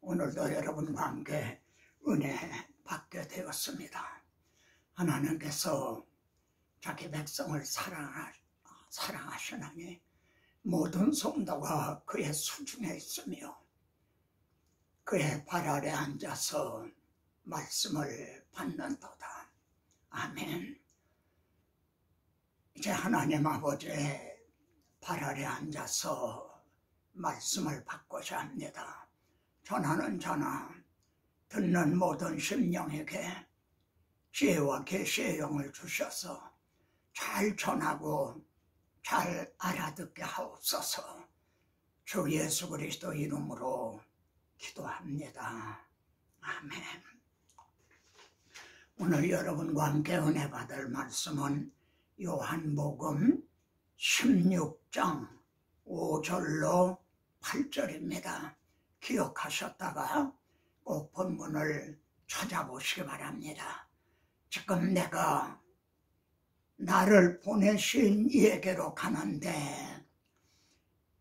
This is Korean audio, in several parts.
오늘도 여러분과 함께 은혜 받게 되었습니다. 하나님께서 자기 백성을 사랑하시나니 모든 성도가 그의 수중에 있으며 그의 발 아래 앉아서 말씀을 받는도다. 아멘. 이제 하나님 아버지의 발 아래 앉아서 말씀을 받고자 합니다. 전하는 자나 듣는 모든 심령에게 지혜와 계시의 영을 주셔서 잘 전하고 잘 알아듣게 하옵소서. 주 예수 그리스도 이름으로 기도합니다. 아멘. 오늘 여러분과 함께 은혜 받을 말씀은 요한복음 16장 5절로 8절입니다. 기억하셨다가 꼭 본문을 찾아보시기 바랍니다. 지금 내가 나를 보내신 이에게로 가는데,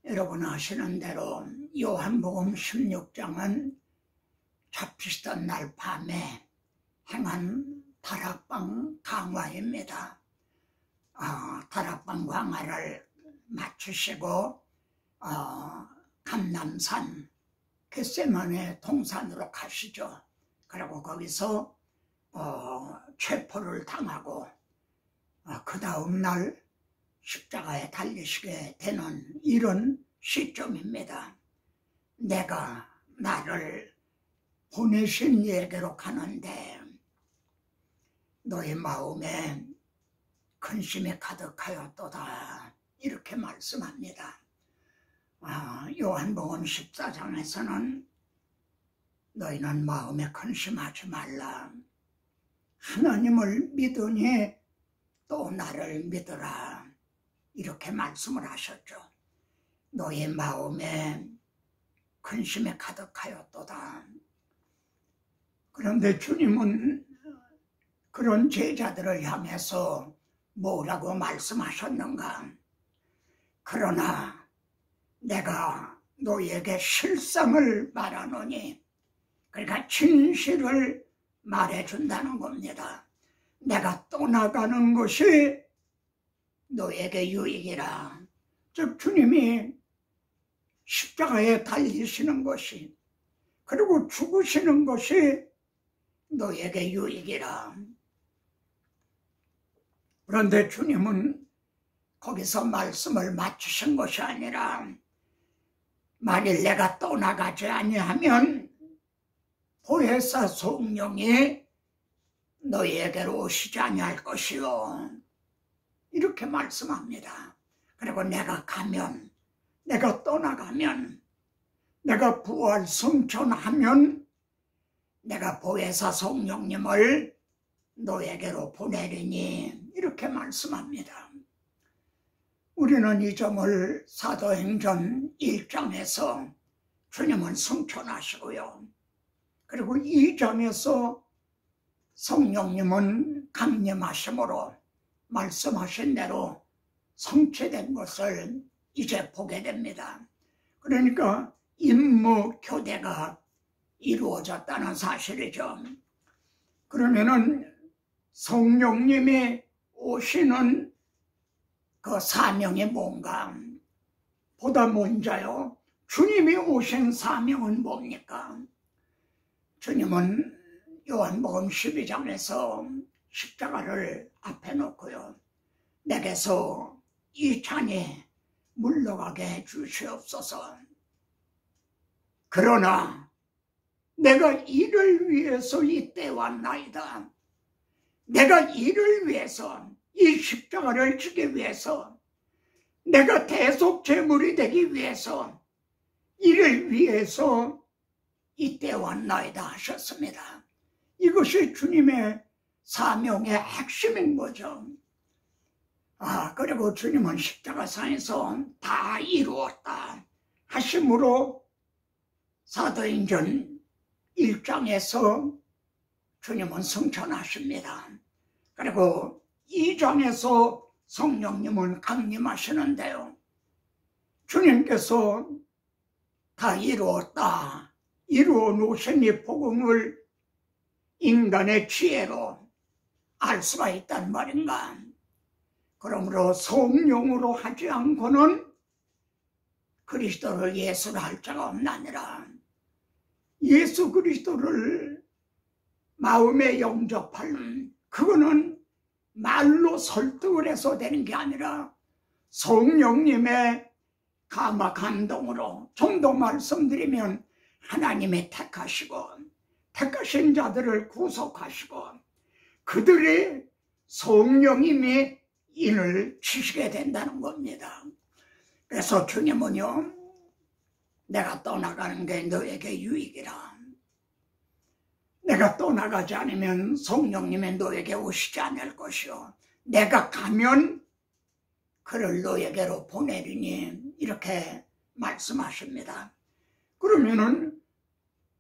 여러분 아시는 대로 요한복음 16장은 잡히시던 날 밤에 행한 다락방 강화입니다. 다락방 강화를 마치시고 감람산 겟세마네 동산으로 가시죠. 그리고 거기서 체포를 당하고 그 다음 날 십자가에 달리시게 되는 이런 시점입니다. 내가 나를 보내신 이에게로 가는데 너의 마음에 근심이 가득하였도다, 이렇게 말씀합니다. 요한복음 14장에서는 너희는 마음에 근심하지 말라, 하나님을 믿으니 또 나를 믿으라, 이렇게 말씀을 하셨죠. 너의 마음에 근심이 가득하였도다. 그런데 주님은 그런 제자들을 향해서 뭐라고 말씀하셨는가? 그러나 내가 너희에게 실상을 말하노니, 그러니까 진실을 말해준다는 겁니다. 내가 떠나가는 것이 너에게 유익이라. 즉 주님이 십자가에 달리시는 것이, 그리고 죽으시는 것이 너에게 유익이라. 그런데 주님은 거기서 말씀을 마치신 것이 아니라, 만일 내가 떠나가지 아니하면 보혜사 성령이 너희에게로 오시지 아니할 것이요, 이렇게 말씀합니다. 그리고 내가 가면, 내가 떠나가면, 내가 부활 승천하면 내가 보혜사 성령님을 너에게로 보내리니, 이렇게 말씀합니다. 우리는 이 점을 사도행전 1장에서 주님은 승천하시고요, 그리고 2장에서 성령님은 강림하심으로 말씀하신 대로 성취된 것을 이제 보게 됩니다. 그러니까 임무 교대가 이루어졌다는 사실이죠. 그러면은 성령님이 오시는 그 사명이 뭔가? 보다 먼저요, 주님이 오신 사명은 뭡니까? 주님은 요한복음 12장에서 십자가를 앞에 놓고요, 내게서 이 잔이 물러가게 해 주시옵소서. 그러나 내가 이를 위해서 이때 왔나이다. 내가 이를 위해서, 이 십자가를 지기 위해서, 내가 대속 제물이 되기 위해서, 이를 위해서 이때 왔나이다 하셨습니다. 이것이 주님의 사명의 핵심인 거죠. 그리고 주님은 십자가상에서 다 이루었다 하심으로 사도행전 1장에서 주님은 승천하십니다. 그리고 2장에서 성령님은 강림하시는데요, 주님께서 다 이루었다. 이루어 놓으신 이 복음을 인간의 지혜로 알 수가 있단 말인가. 그러므로 성령으로 하지 않고는 그리스도를 예수라 할 자가 없나니라. 예수 그리스도를 마음에 영접하는 그거는 말로 설득을 해서 되는 게 아니라 성령님의 감화 감동으로, 좀 더 말씀드리면 하나님의 택하신 자들을 구속하시고 그들의 성령님이 인을 치시게 된다는 겁니다. 그래서 주님은요, 내가 떠나가는 게 너에게 유익이라. 내가 떠나가지 않으면 성령님이 너에게 오시지 않을 것이요, 내가 가면 그를 너에게로 보내리니, 이렇게 말씀하십니다. 그러면은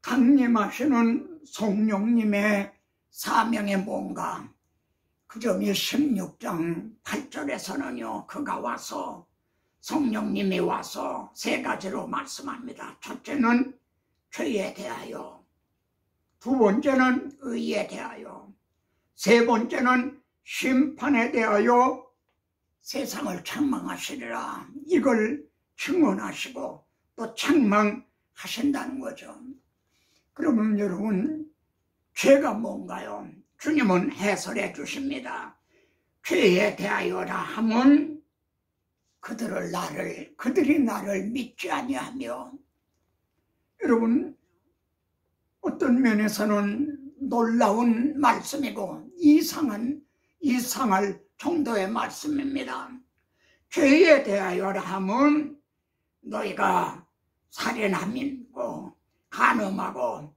강림하시는 성령님의 사명이 뭔가? 그 점이 16장 8절에서는요 그가 와서, 성령님이 와서 세 가지로 말씀합니다. 첫째는 죄에 대하여, 두 번째는 의에 대하여, 세 번째는 심판에 대하여 세상을 책망하시리라. 이걸 증언하시고 또 책망하신다는 거죠. 그러면 여러분, 죄가 뭔가요? 주님은 해설해 주십니다. 죄에 대하여라 하면 그들이 나를 믿지 아니하며, 여러분, 어떤 면에서는 놀라운 말씀이고 이상할 정도의 말씀입니다. 죄에 대하여라 하면 너희가 살인하고 간음하고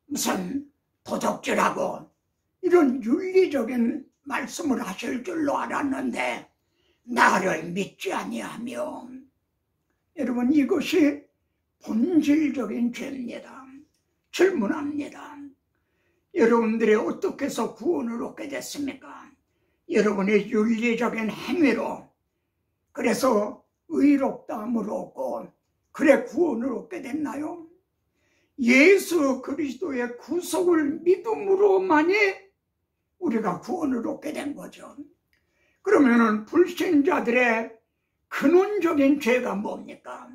무슨 도적질하고 이런 윤리적인 말씀을 하실 줄로 알았는데 나를 믿지 아니하며, 여러분, 이것이 본질적인 죄입니다. 질문합니다. 여러분들이 어떻게 해서 구원을 얻게 됐습니까? 여러분의 윤리적인 행위로, 그래서 의롭다함을 얻고 그래 구원을 얻게 됐나요? 예수 그리스도의 구속을 믿음으로만이 우리가 구원을 얻게 된 거죠. 그러면은 불신자들의 근원적인 죄가 뭡니까?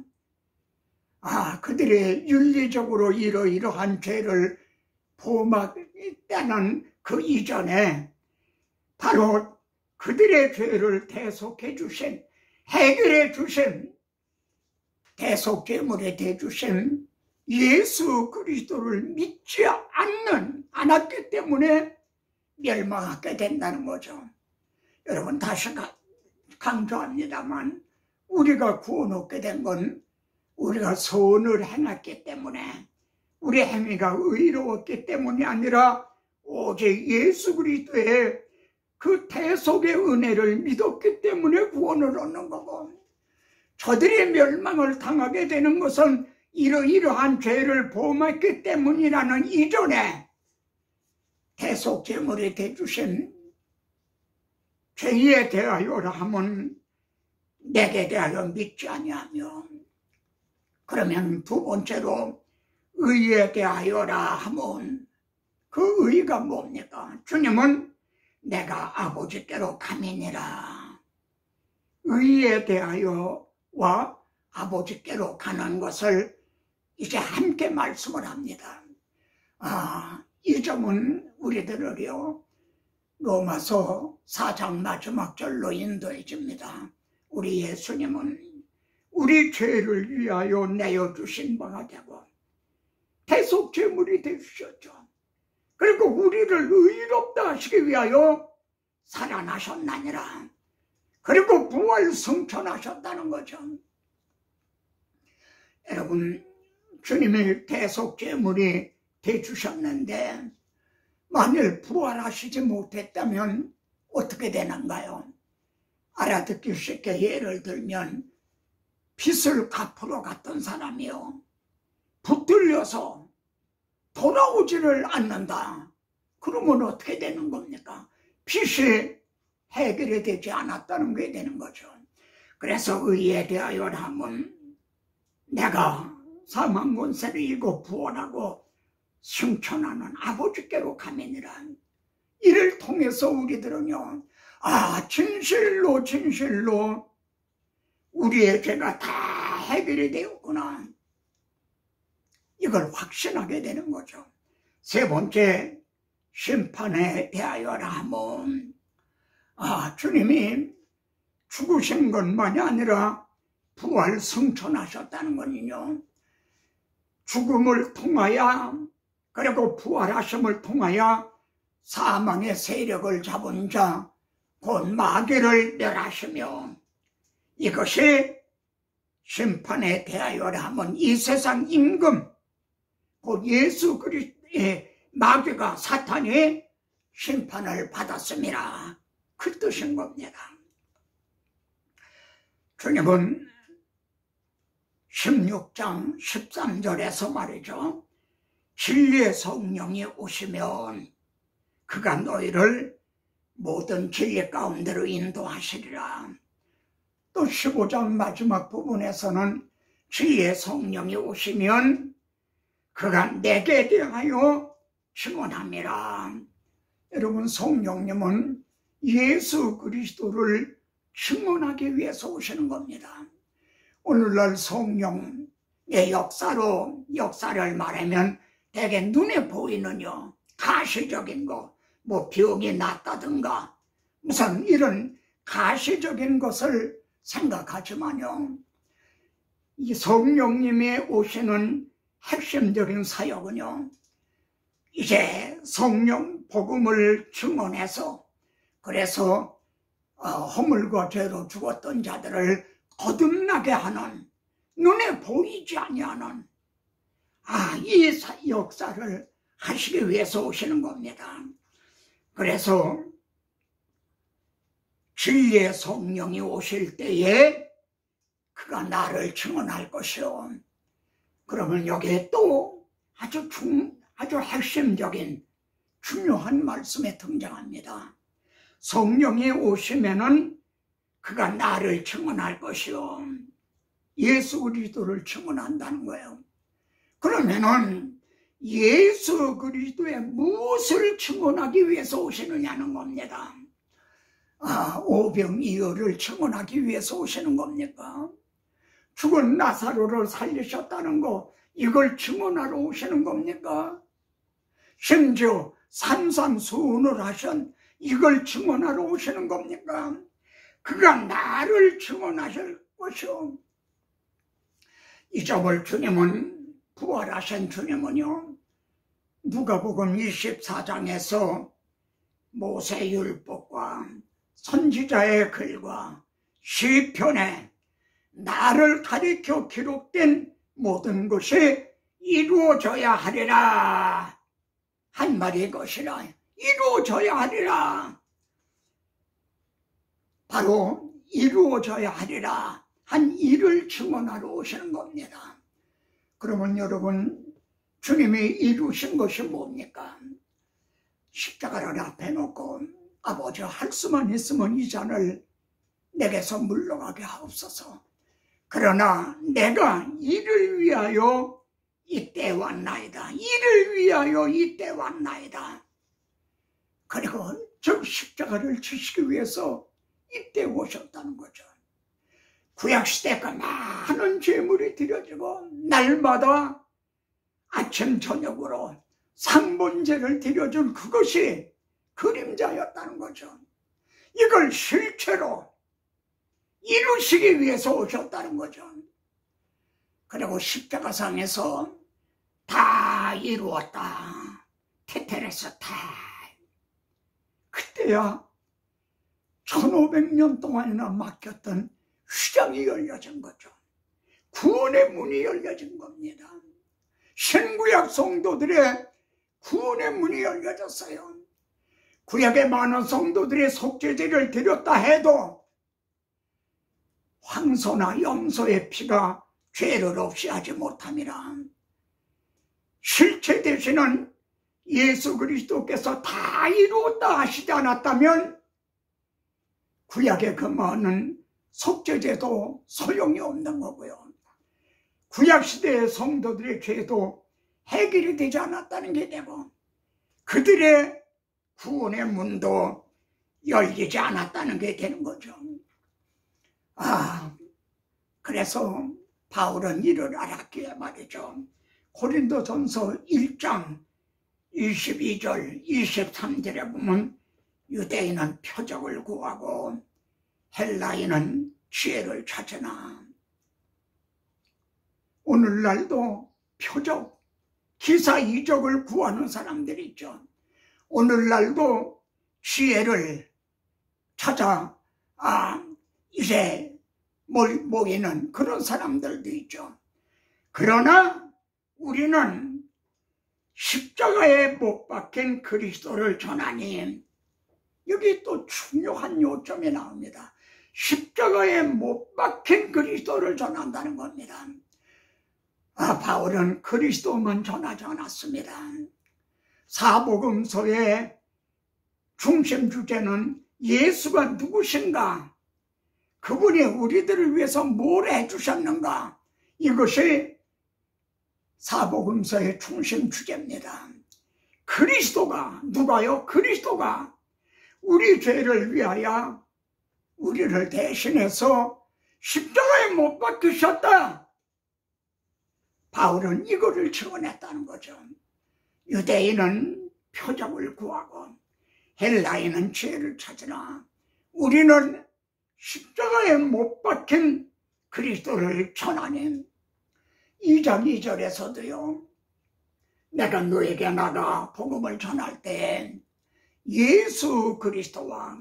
그들이 윤리적으로 이러이러한 죄를 범했다는 그 이전에 바로 그들의 죄를 대속해 주신, 해결해 주신, 대속제물에 대주신 예수 그리스도를 믿지 않았기 때문에 멸망하게 된다는 거죠. 여러분, 다시 강조합니다만 우리가 구원 얻게 된 건 우리가 선을 행했기 때문에, 우리 행위가 의로웠기 때문이 아니라 오직 예수 그리스도의 그 대속의 은혜를 믿었기 때문에 구원을 얻는 거고, 저들이 멸망을 당하게 되는 것은 이러이러한 죄를 범했기 때문이라는 이전에 대속제물이 되주신 죄에 대하여라 하면 내게 대하여 믿지 아니하며, 그러면 두 번째로 의에 대하여라 하면 그 의가 뭡니까? 주님은 내가 아버지께로 가미니라. 의에 대하여와 아버지께로 가는 것을 이제 함께 말씀을 합니다. 이 점은 우리들을요 로마서 4장 마지막 절로 인도해 줍니다. 우리 예수님은 우리 죄를 위하여 내어주신 바가 되고 대속제물이 되주셨죠. 그리고 우리를 의롭다 하시기 위하여 살아나셨나니라. 그리고 부활 승천하셨다는 거죠. 여러분, 주님의 대속제물이 되주셨는데 만일 부활하시지 못했다면 어떻게 되는가요? 알아듣기 쉽게 예를 들면 빚을 갚으러 갔던 사람이요, 붙들려서 돌아오지를 않는다. 그러면 어떻게 되는 겁니까? 빚이 해결이 되지 않았다는 게 되는 거죠. 그래서 의에 대하여 하면 내가 사망 권세를 이고 부활하고 승천하는 아버지께로 가면이라. 이를 통해서 우리들은요, 진실로 우리의 죄가 다 해결이 되었구나, 이걸 확신하게 되는 거죠. 세 번째, 심판에 대하여라 하면 주님이 죽으신 것만이 아니라 부활 승천하셨다는 거는요, 죽음을 통하여 그리고 부활하심을 통하여 사망의 세력을 잡은 자 곧 마귀를 멸하시며, 이것이 심판에 대하여라 하면 이 세상 임금 곧 예수 그리스도의 마귀가 사탄이 심판을 받았습니다, 그 뜻인 겁니다. 주님은 16장 13절에서 말이죠, 진리의 성령이 오시면 그가 너희를 모든 진리 가운데로 인도하시리라. 또 15장 마지막 부분에서는 진리의 성령이 오시면 그가 내게 대하여 증언함이라. 여러분, 성령님은 예수 그리스도를 증언하기 위해서 오시는 겁니다. 오늘날 성령의 역사를 말하면 대개 눈에 보이는요, 가시적인 거, 병이 낫다든가 무슨 이런 가시적인 것을 생각하지만요, 이 성령님이 오시는 핵심적인 사역은요, 이제 성령 복음을 증언해서, 그래서 허물과 죄로 죽었던 자들을 거듭나게 하는, 눈에 보이지 아니하는 이 역사를 하시기 위해서 오시는 겁니다. 그래서 진리의 성령이 오실 때에 그가 나를 증언할 것이요. 그러면 여기에 또 아주 핵심적인 중요한 말씀에 등장합니다. 성령이 오시면은 그가 나를 증언할 것이요, 예수 그리스도를 증언한다는 거예요. 그러면은 예수 그리스도의 무엇을 증언하기 위해서 오시느냐는 겁니다. 오병이어를 증언하기 위해서 오시는 겁니까? 죽은 나사로를 살리셨다는 거, 이걸 증언하러 오시는 겁니까? 심지어 산산수훈을 하신 이걸 증언하러 오시는 겁니까? 그가 나를 증언하실 것이요. 이 점을 주님은, 부활하신 주님은요, 누가복음 24장에서 모세율법과 선지자의 글과 시편에 나를 가리켜 기록된 모든 것이 이루어져야 하리라 한 말이 것이라. 이루어져야 하리라, 바로 이루어져야 하리라 한 일을 증언하러 오시는 겁니다. 그러면 여러분, 주님이 이루신 것이 뭡니까? 십자가를 앞에 놓고 아버지, 할 수만 있으면 이 잔을 내게서 물러가게 하옵소서. 그러나 내가 이를 위하여 이때 왔나이다. 이를 위하여 이때 왔나이다. 그리고 저 십자가를 지시기 위해서 이때 오셨다는 거죠. 구약시대 그 많은 제물이 드려지고 날마다 아침 저녁으로 상번제를 드려준 그것이 그림자였다는 거죠. 이걸 실체로 이루시기 위해서 오셨다는 거죠. 그리고 십자가상에서 다 이루었다, 테테레스 다, 그때야 1500년 동안이나 막혔던 휘장이 열려진 거죠. 구원의 문이 열려진 겁니다. 신구약 성도들의 구원의 문이 열려졌어요. 구약의 많은 성도들의 속죄제를 드렸다 해도 황소나 염소의 피가 죄를 없이 하지 못함이라. 실체 되시는 예수 그리스도께서 다 이루었다 하시지 않았다면 구약의 그 많은 속죄제도 소용이 없는 거고요. 구약시대의 성도들의 죄도 해결이 되지 않았다는 게 되고 그들의 구원의 문도 열리지 않았다는 게 되는 거죠. 그래서 바울은 이를 알았기에 말이죠. 고린도전서 1장 22절 23절에 보면 유대인은 표적을 구하고 헬라인은 지혜를 찾으나, 오늘날도 표적, 기사 이적을 구하는 사람들이 있죠. 오늘날도 지혜를 찾아 이제 모이는 그런 사람들도 있죠. 그러나 우리는 십자가에 못 박힌 그리스도를 전하니, 여기 또 중요한 요점이 나옵니다. 십자가에 못 박힌 그리스도를 전한다는 겁니다. 바울은 그리스도만 전하지 않았습니다. 사복음서의 중심 주제는 예수가 누구신가, 그분이 우리들을 위해서 뭘 해주셨는가, 이것이 사복음서의 중심 주제입니다. 그리스도가, 누가요? 그리스도가 우리 죄를 위하여 우리를 대신해서 십자가에 못 박히셨다. 바울은 이거를 증언했다는 거죠. 유대인은 표적을 구하고 헬라인은 지혜를 찾으나 우리는 십자가에 못 박힌 그리스도를 전하니, 2장 2절에서도요. 내가 너에게 나가 복음을 전할 때 예수 그리스도와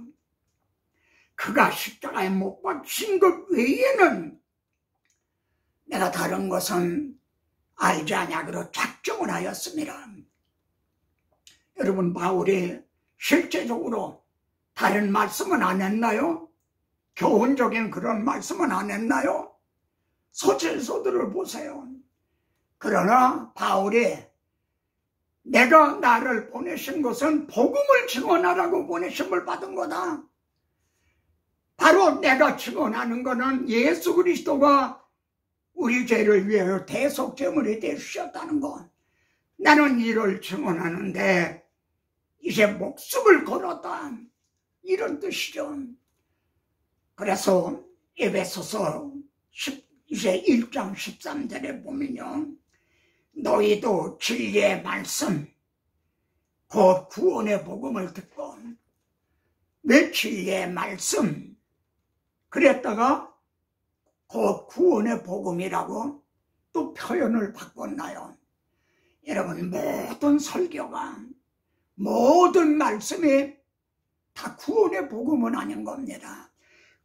그가 십자가에 못 박힌 것 외에는 내가 다른 것은 알지 아니하기로 작정을 하였습니다. 여러분, 바울이 실제적으로 다른 말씀은 안 했나요? 교훈적인 그런 말씀은 안 했나요? 소질서들을 보세요. 그러나 바울이 내가 나를 보내신 것은 복음을 증언하라고 보내심을 받은 거다. 바로 내가 증언하는 것은 예수 그리스도가 우리 죄를 위하여 대속제물이 되주셨다는 것. 나는 이를 증언하는데 이제 목숨을 걸었다, 이런 뜻이죠. 그래서 에베소서 이제 1장 13절에 보면요. 너희도 진리의 말씀, 곧 구원의 복음을 듣고, 왜 진리의 말씀 그랬다가 곧 구원의 복음이라고 또 표현을 바꿨나요? 여러분, 모든 설교가, 모든 말씀이 다 구원의 복음은 아닌 겁니다.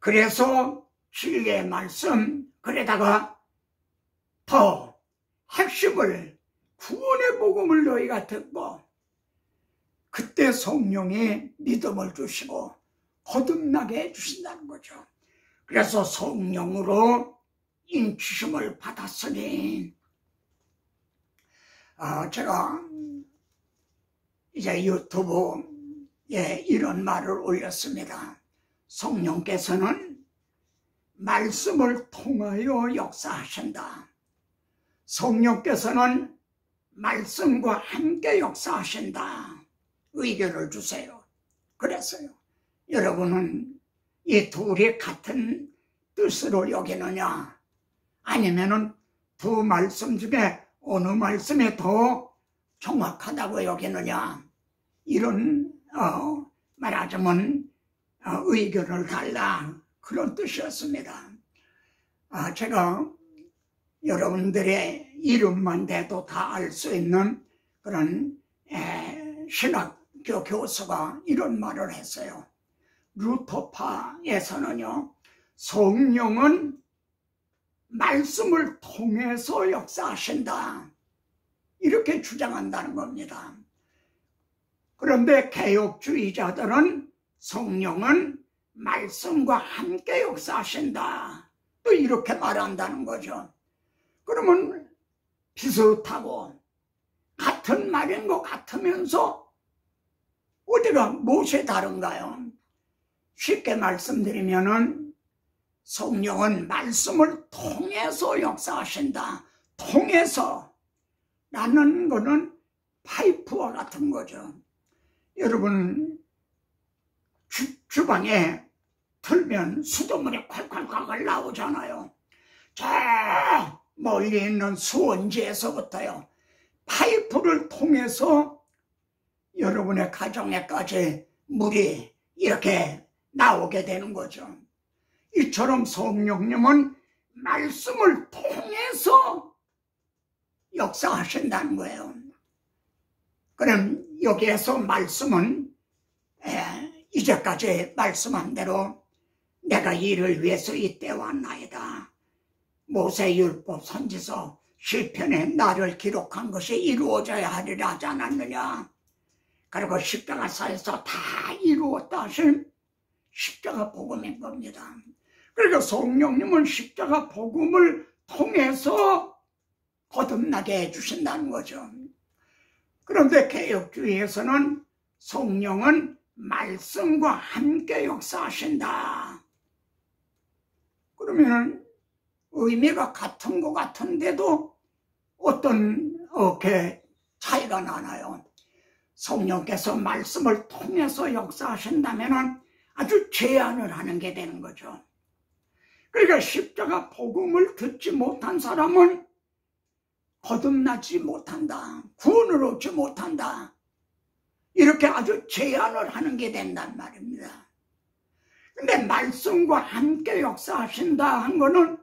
그래서 진리의 말씀, 그러다가 더 핵심을, 구원의 복음을 너희가 듣고, 그때 성령이 믿음을 주시고 거듭나게 해주신다는 거죠. 그래서 성령으로 인치심을 받았으니, 제가 이제 유튜브에 이런 말을 올렸습니다. 성령께서는 말씀을 통하여 역사하신다. 성령께서는 말씀과 함께 역사하신다. 의견을 주세요. 그랬어요. 여러분은 이 둘이 같은 뜻으로 여기느냐, 아니면은 두 말씀 중에 어느 말씀이 더 정확하다고 여기느냐, 이런 말하자면 의견을 달라, 그런 뜻이었습니다. 제가 여러분들의 이름만 대도 다 알 수 있는 그런 신학교 교수가 이런 말을 했어요. 루터파에서는요, 성령은 말씀을 통해서 역사하신다, 이렇게 주장한다는 겁니다. 그런데 개혁주의자들은 성령은 말씀과 함께 역사하신다, 또 이렇게 말한다는 거죠. 그러면 비슷하고 같은 말인 것 같으면서 어디가 무엇이 다른가요? 쉽게 말씀드리면은 성령은 말씀을 통해서 역사하신다, 통해서 라는 거는 파이프와 같은 거죠. 여러분 주방에 틀면 수돗물이 콸콸콸 나오잖아요. 저 멀리 있는 수원지에서부터요, 파이프를 통해서 여러분의 가정에까지 물이 이렇게 나오게 되는 거죠. 이처럼 성령님은 말씀을 통해서 역사하신다는 거예요. 그럼 여기에서 말씀은 이제까지 말씀한 대로 내가 이를 위해서 이때 왔나이다. 모세율법 선지서 시편에 나를 기록한 것이 이루어져야 하리라 하지 않았느냐. 그리고 십자가사에서 다 이루었다 하신 십자가 복음인 겁니다. 그러니까 성령님은 십자가 복음을 통해서 거듭나게 해주신다는 거죠. 그런데 개혁주의에서는 성령은 말씀과 함께 역사하신다. 그러면 의미가 같은 것 같은데도 어떤 차이가 나나요? 성령께서 말씀을 통해서 역사하신다면 아주 제한을 하는 게 되는 거죠. 그러니까 십자가 복음을 듣지 못한 사람은 거듭나지 못한다, 구원을 얻지 못한다, 이렇게 아주 제한을 하는 게 된단 말입니다. 근데 말씀과 함께 역사하신다 한 거는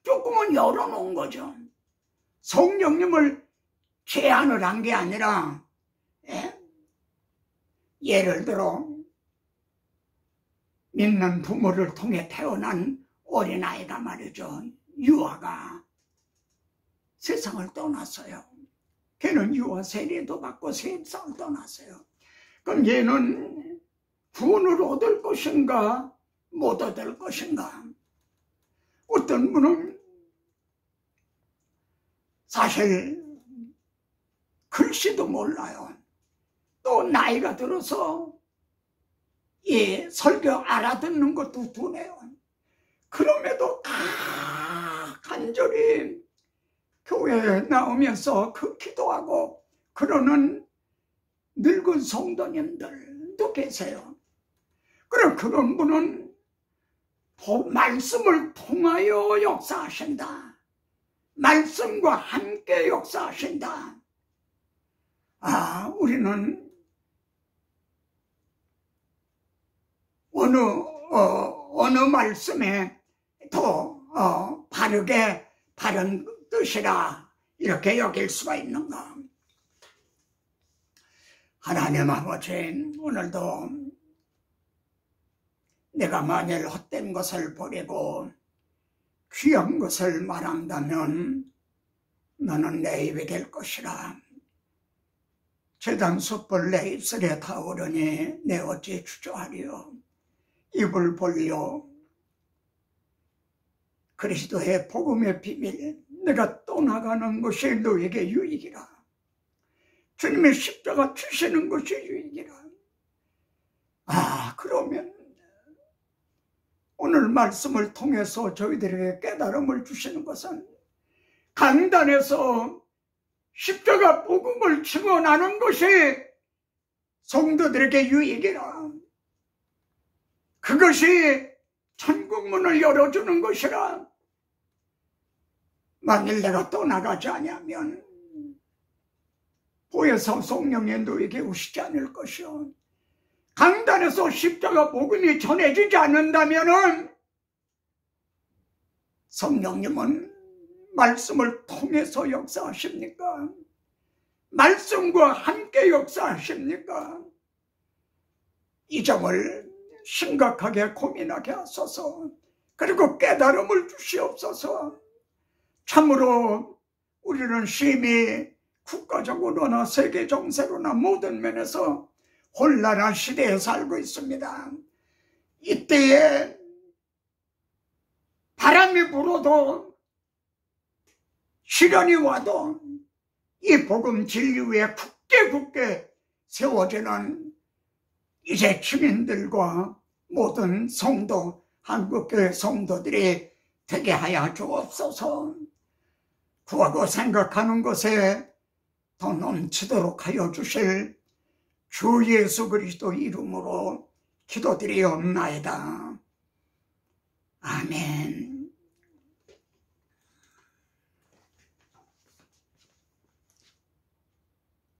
조금은 열어놓은 거죠. 성령님을 제한을 한 게 아니라, 예를 들어 믿는 부모를 통해 태어난 어린아이가 말이죠, 유아가 세상을 떠났어요. 걔는 유아 세례도 받고 세상을 떠났어요. 그럼 얘는 구원을 얻을 것인가 못 얻을 것인가? 어떤 분은 사실 글씨도 몰라요. 또 나이가 들어서 설교 알아듣는 것도 둔해요. 그럼에도 간절히 교회에 나오면서 기도하고 그러는 늙은 성도님들도 계세요. 그럼 그런 분은 말씀을 통하여 역사하신다. 말씀과 함께 역사하신다. 우리는 어느 말씀에 더 바르게 바른 뜻이라 이렇게 여길 수가 있는가? 하나님 아버지, 오늘도 내가 만일 헛된 것을 버리고 귀한 것을 말한다면 너는 내 입이 될 것이라. 제단 숯불 내 입술에 닿으려니 내 어찌 주저하리요. 입을 벌려 그리스도의 복음의 비밀, 내가 떠나가는 것이 너에게 유익이라. 주님의 십자가 주시는 것이 유익이라. 그러면 오늘 말씀을 통해서 저희들에게 깨달음을 주시는 것은 강단에서 십자가 복음을 증언하는 것이 성도들에게 유익이라. 그것이 천국문을 열어주는 것이라. 만일 내가 떠나가지 아니하면 보혜사 성령의 너에게 오시지 않을 것이요. 강단에서 십자가 복음이 전해지지 않는다면 성령님은 말씀을 통해서 역사하십니까? 말씀과 함께 역사하십니까? 이 점을 심각하게 고민하게 하소서. 그리고 깨달음을 주시옵소서. 참으로 우리는 심히 국가적으로나 세계 정세로나 모든 면에서 혼란한 시대에 살고 있습니다. 이때에 바람이 불어도 시련이 와도 이 복음 진리 위에 굳게 세워지는 이제 주민들과 모든 성도, 한국교회 성도들이 되게 하여 주옵소서. 구하고 생각하는 것에 더 넘치도록 하여 주실 주 예수 그리스도 이름으로 기도드리옵나이다. 아멘.